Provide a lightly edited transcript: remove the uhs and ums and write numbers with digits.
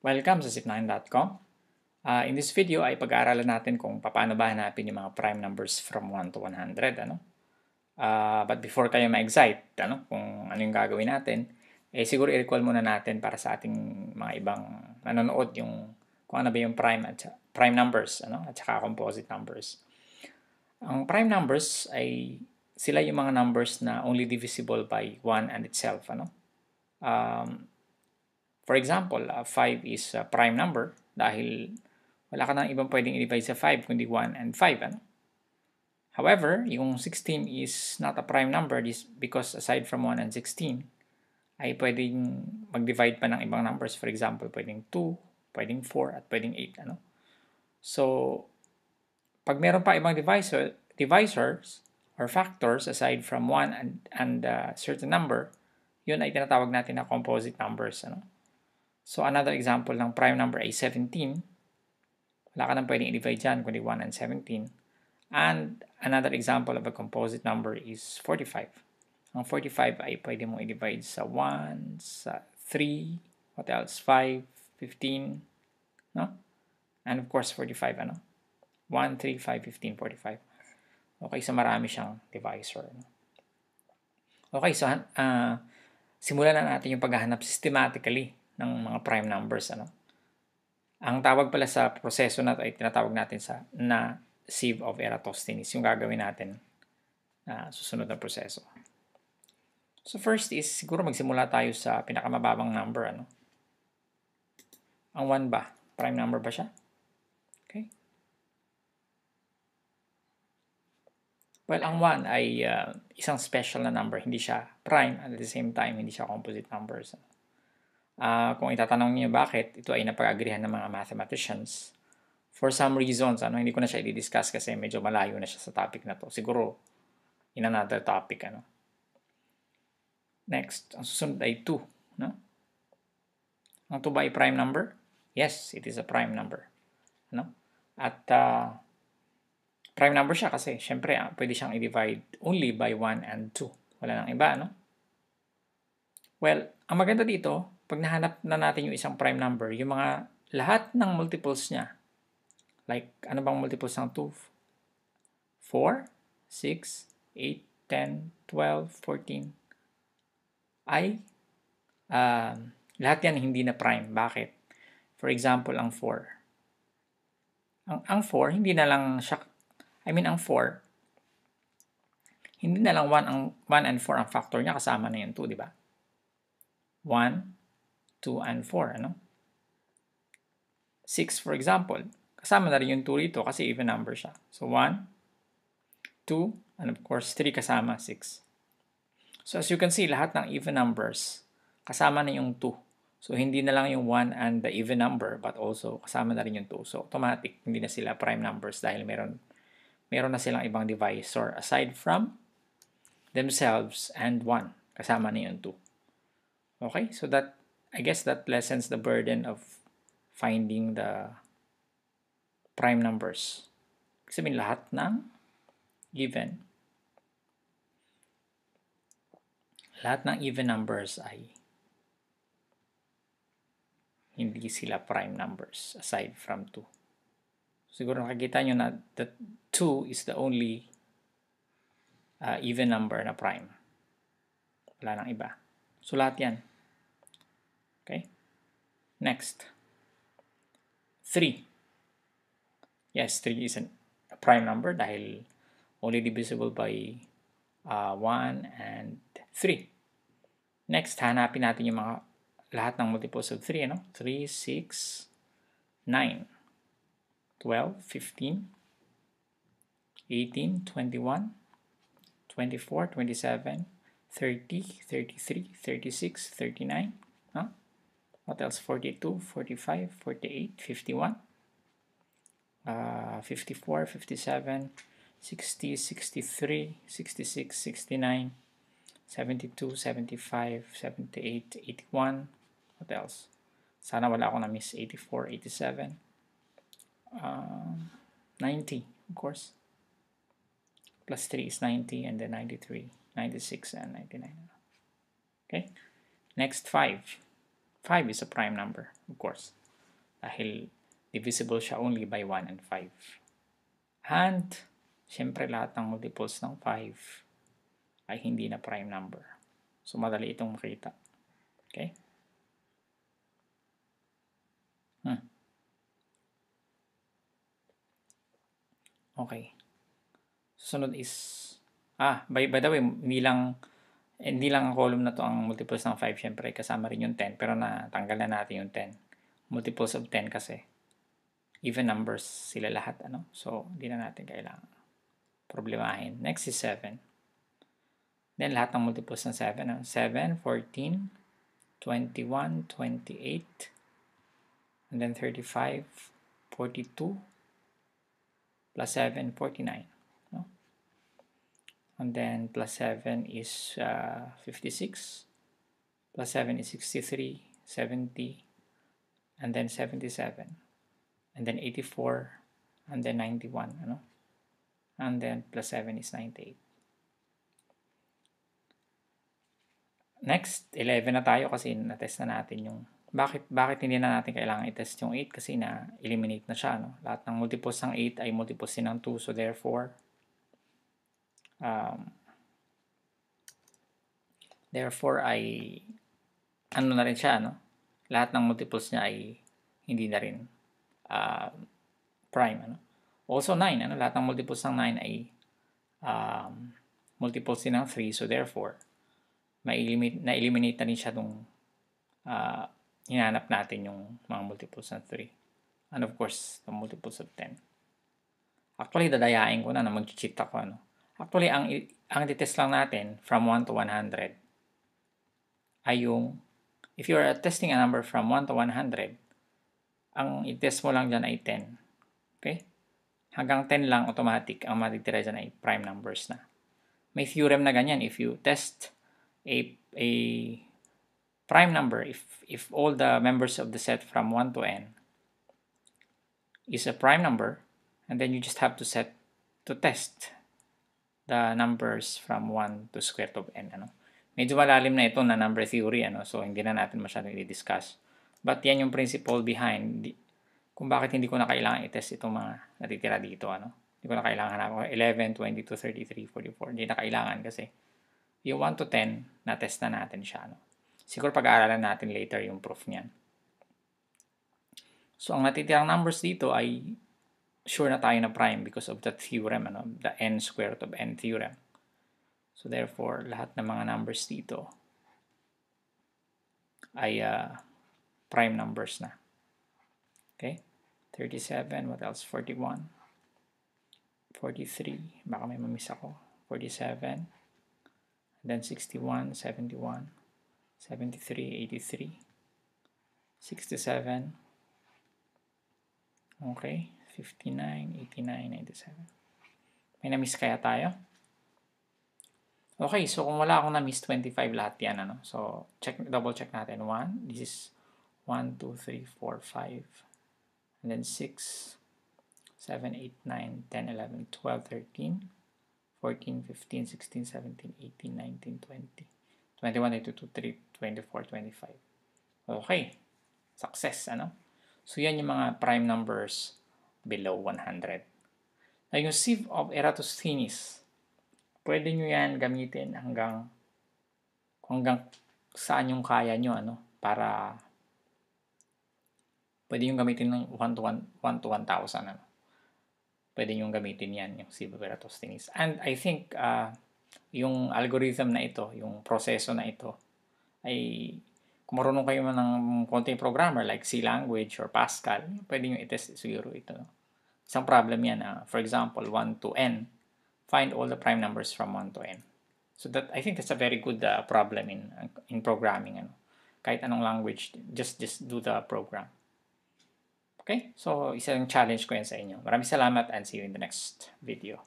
Welcome sa zip9.com. In this video ay pag-aaralan natin kung paano ba hanapin yung mga prime numbers from 1 to 100. But before kayo ma-excite, kung ano yung gagawin natin, siguro i-recall muna natin para sa ating mga ibang nanonood yung kung ano ba yung prime numbers at saka composite numbers. Ang prime numbers ay sila yung mga numbers na only divisible by 1 and itself. For example, 5 is a prime number dahil wala ka nang ibang pwedeng i-divide sa 5 kundi 1 and 5. However, yung 16 is not a prime number because aside from 1 and 16, ay pwedeng mag-divide pa ng ibang numbers. For example, pwedeng 2, pwedeng 4, at pwedeng 8. So, pag meron pa ibang divisors or factors aside from 1 and a certain number, yun ay tinatawag natin na composite numbers. So, another example ng prime number ay 17. Wala ka nang pwedeng i-divide dyan kundi 1 and 17. And another example of a composite number is 45. Ang 45 ay pwede mong i-divide sa 1, sa 3, what else? 5, 15, no? And of course, 45, 1, 3, 5, 15, 45. Okay, so marami siyang divisor. Okay, so simulan na natin yung paghahanap systematically ng mga prime numbers. Ang tawag pala sa proseso na ito ay tinatawag natin na sieve of Eratosthenes, yung gagawin natin na susunod na proseso. So first is, siguro magsimula tayo sa pinakamababang number. Ang 1 ba? Prime number ba siya? Okay. Well, ang 1 ay isang special na number. Hindi siya prime at the same time, hindi siya composite numbers. Kung itatanong niyo bakit, ito ay napag-agrihan ng mga mathematicians. For some reasons, hindi ko na siya i-discuss kasi medyo malayo na siya sa topic na to. Siguro, in another topic. Next, ang susunod ay 2. Ang 2 ba ay prime number? Yes, it is a prime number. At prime number siya kasi, syempre, pwede siyang i-divide only by 1 and 2. Wala nang iba, Well, ang maganda dito, pag nahanap na natin yung isang prime number, yung mga lahat ng multiples niya, like, ano bang multiples ng 2? 4, 6, 8, 10, 12, 14, ay, lahat yan hindi na prime. Bakit? For example, ang 4. Ang 4, hindi na lang siya, ang 4, hindi na lang 1 and 4 ang factor niya, kasama na yung 2, di ba? 1, 2, and 4, 6, for example, kasama na rin yung 2 rito kasi even number siya. So, 1, 2, and of course, 3 kasama, 6. So, as you can see, lahat ng even numbers, kasama na yung 2. So, hindi na lang yung 1 and the even number, but also kasama na rin yung 2. So, automatic, hindi na sila prime numbers dahil meron na silang ibang divisor aside from themselves and 1. Kasama na yung 2. Okay, so that, I guess that lessens the burden of finding the prime numbers. Kasi lahat ng even numbers ay hindi sila prime numbers aside from 2. Siguro nakikita nyo na that 2 is the only even number na prime. Wala nang iba. So, lahat yan. Okay? Next. 3. Yes, 3 is a prime number dahil only divisible by 1 and 3. Next, hanapin natin yung mga lahat ng multiples of 3. 3, 6, 9, 12, 15, 18, 21, 24, 27, 30, 33, 36, 39, what else? 42, 45, 48, 51, 54, 57, 60, 63, 66, 69, 72, 75, 78, 81, what else? Sana wala akong na-miss. 84, 87, 90, of course. Plus 3 is 90, and then 93, 96, and 99. Okay? Next, 5. 5 is a prime number, of course. dahil divisible siya only by 1 and 5. And, syempre lahat ng multiples ng 5 ay hindi na prime number. So, madali itong makita. Okay? Okay. Susunod is, by the way, hindi lang ang column na to ang multiples ng 5, syempre kasama rin yung 10, pero natanggal na natin yung 10. Multiples of 10 kasi even numbers sila lahat, ano? So, hindi na natin kailangan problemahin. Next is 7. Then, lahat ng multiples ng 7, 7, 14, 21, 28, and then 35, 42, plus 7, 49. No? And then, plus 7 is 56, plus 7 is 63, 70, and then 77, and then 84, and then 91, ano? And then plus 7 is 98. Next, 11 na tayo kasi na-test na natin yung bakit hindi na natin kailangan i-test yung 8 kasi na-eliminate na siya, no? Lahat ng multiples ng 8 ay multiples din ng 2, so therefore ay ano na rin siya, no? Lahat ng multiples niya ay hindi na rin prime, ano? Also 9, ano? Lahat ng multiples ng 9 ay multiples din ng 3, so therefore na-eliminate na rin siya nung hinanap natin yung mga multiples ng 3. And of course, the multiples of 10. Actually, dadayain ko na mag-cheat ako, ano? Actually, ang titest lang natin from 1 to 100 ay yung, if you are testing a number from 1 to 100, ang i-test mo lang dyan ay 10. Okay? Hanggang 10 lang, automatic, ang matitira dyan ay prime numbers na. May theorem na ganyan. If you test a prime number, if all the members of the set from 1 to n is a prime number, and then you just have to test the numbers from 1 to square root of n, ano? Medyo malalim na ito na number theory, ano? So hindi na natin masyadong i-discuss. But yan yung principle behind kung bakit hindi ko na kailangan i-test itong mga natitira dito, ano? Hindi ko na kailangan hanapin 11, 22, 33, 44. Hindi na kailangan kasi yung 1 to 10, na-test na natin siya, no? Siguro pag-aaralan natin later yung proof niyan. So, ang natitirang numbers dito ay sure na tayo na prime because of the theorem, ano? The n square root of n theorem. So, therefore, lahat ng mga numbers dito ay prime numbers na. Okay? 37, what else? 41, 43, baka may mamiss ako. 47, then 61, 71, 73, 83, 67, okay, 59, 89, 97. May na-miss kaya tayo? Okay, so kung wala akong na-miss, 25 lahat yan, ano? So, double check natin. 1, this is 1, 2, 3, 4, 5, and then 6, 7, 8, 9, 10, 11, 12, 13, 14, 15, 16, 17, 18, 19, 20, 21, 22, 23, 24, 25. Okay. Success, ano? So, yan yung mga prime numbers below 100. Na yung sieve of Eratosthenes, pwede nyo yan gamitin hanggang saan yung kaya nyo, ano? Para pwede nyo gamitin ng 1 to 1,000, ano? Pwede nyo gamitin yan, yung sieve of Eratosthenes. And I think, yung algorithm na ito, yung proseso na ito, ay kung marunong kayo ng konting programmer like C language or Pascal, pwede nyo i-test siguro ito. Isang problem yan, for example, 1 to n, find all the prime numbers from 1 to n. So that I think that's a very good problem in programming. Ano. Kahit anong language, just do the program. Okay? So, isang challenge ko yan sa inyo. Maraming salamat and see you in the next video.